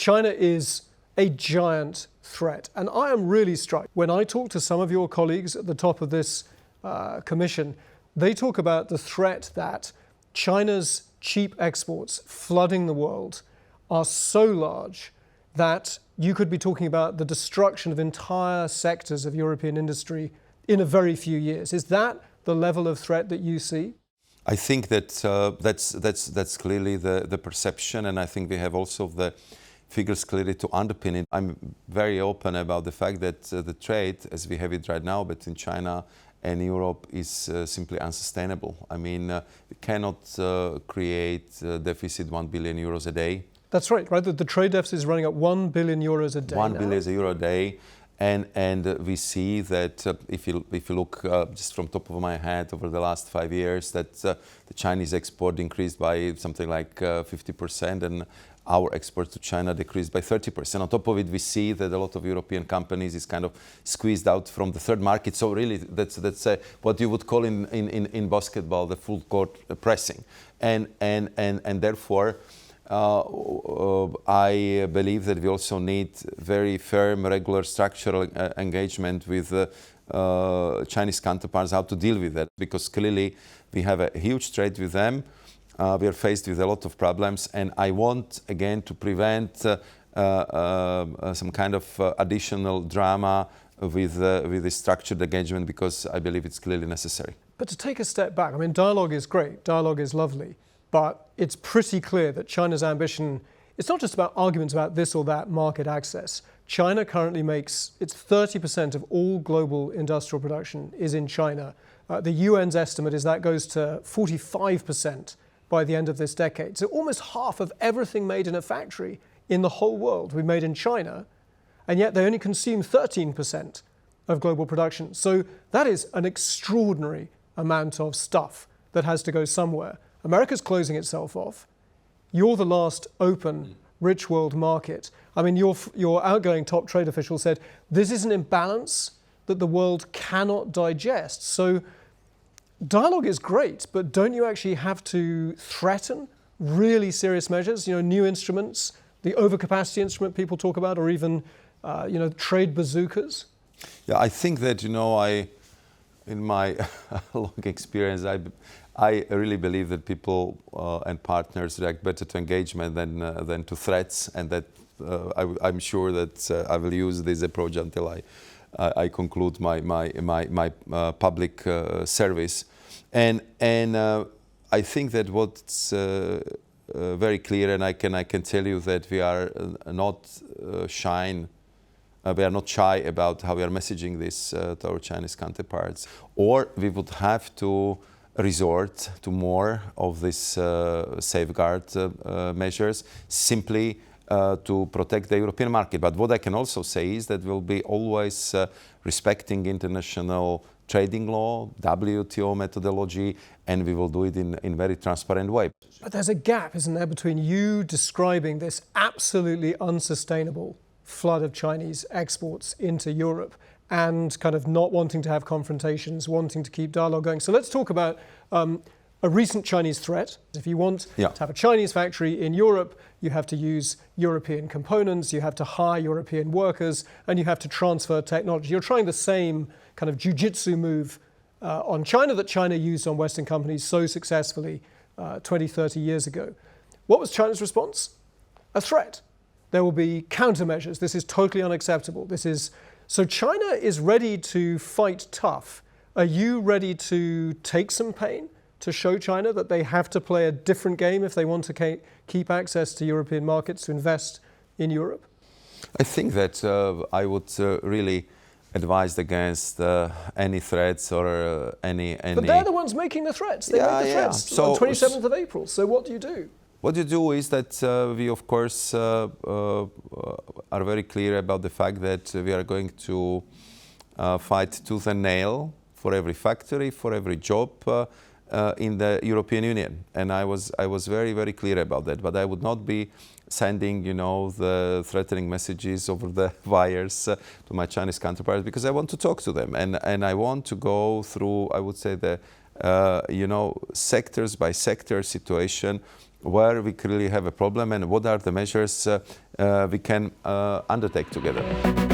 China is a giant threat. And I am really struck. When I talk to some of your colleagues at the top of this commission, they talk about the threat that China's cheap exports flooding the world are so large that you could be talking about the destruction of entire sectors of European industry in a very few years. Is that the level of threat that you see? I think that that's clearly the perception, and I think we have also the figures clearly to underpin it. I'm very open about the fact that the trade, as we have it right now, between China and Europe is simply unsustainable. I mean, we cannot create a deficit 1 billion euros a day. That's right, right? The trade deficit is running at 1 billion euros a day 1 now. billion euro a day. And we see that if you look just from top of my head over the last 5 years, that the Chinese export increased by something like 50%, and our exports to China decreased by 30%. On top of it, we see that a lot of European companies is kind of squeezed out from the third market. So really, that's what you would call in basketball the full court pressing, and therefore. I believe that we also need very firm, regular, structural engagement with Chinese counterparts, how to deal with that, because clearly we have a huge trade with them. We are faced with a lot of problems, and I want again to prevent some kind of additional drama with this structured engagement, because I believe it's clearly necessary. But to take a step back, I mean, dialogue is great, dialogue is lovely. But it's pretty clear that China's ambition, it's not just about arguments about this or that market access. China currently makes, it's 30% of all global industrial production is in China. The UN's estimate is that goes to 45% by the end of this decade. So almost half of everything made in a factory in the whole world we made in China, and yet they only consume 13% of global production. So that is an extraordinary amount of stuff that has to go somewhere. America's closing itself off. You're the last open, rich world market. I mean, your outgoing top trade official said, this is an imbalance that the world cannot digest. So dialogue is great, but don't you actually have to threaten really serious measures, new instruments, the overcapacity instrument people talk about, or even, trade bazookas? Yeah, I think that, in my long experience, I really believe that people and partners react better to engagement than to threats, and that I'm sure that I will use this approach until I conclude my public service. And I think that what's very clear, and I can tell you that we are not shy. We are not shy about how we are messaging this to our Chinese counterparts, or we would have to resort to more of these safeguard measures simply to protect the European market. But what I can also say is that we'll be always respecting international trading law, WTO methodology, and we will do it in very transparent way. But there's a gap, isn't there, between you describing this absolutely unsustainable flood of Chinese exports into Europe and kind of not wanting to have confrontations, wanting to keep dialogue going. So let's talk about a recent Chinese threat. If you want to have a Chinese factory in Europe, you have to use European components, you have to hire European workers, and you have to transfer technology. You're trying the same kind of jujitsu move on China that China used on Western companies so successfully 20, 30 years ago. What was China's response? A threat. There will be countermeasures. This is totally unacceptable. So China is ready to fight tough. Are you ready to take some pain to show China that they have to play a different game if they want to keep access to European markets, to invest in Europe? I think that I would really advise against any threats or any... But they're the ones making the threats. They made the threats on 27th of April. So what do you do? What you do is that we, of course, are very clear about the fact that we are going to fight tooth and nail for every factory, for every job in the European Union. And I was very, very clear about that. But I would not be sending, the threatening messages over the wires to my Chinese counterparts, because I want to talk to them. And I want to go through, I would say, the, sectors by sector situation, where we clearly have a problem and what are the measures we can undertake together.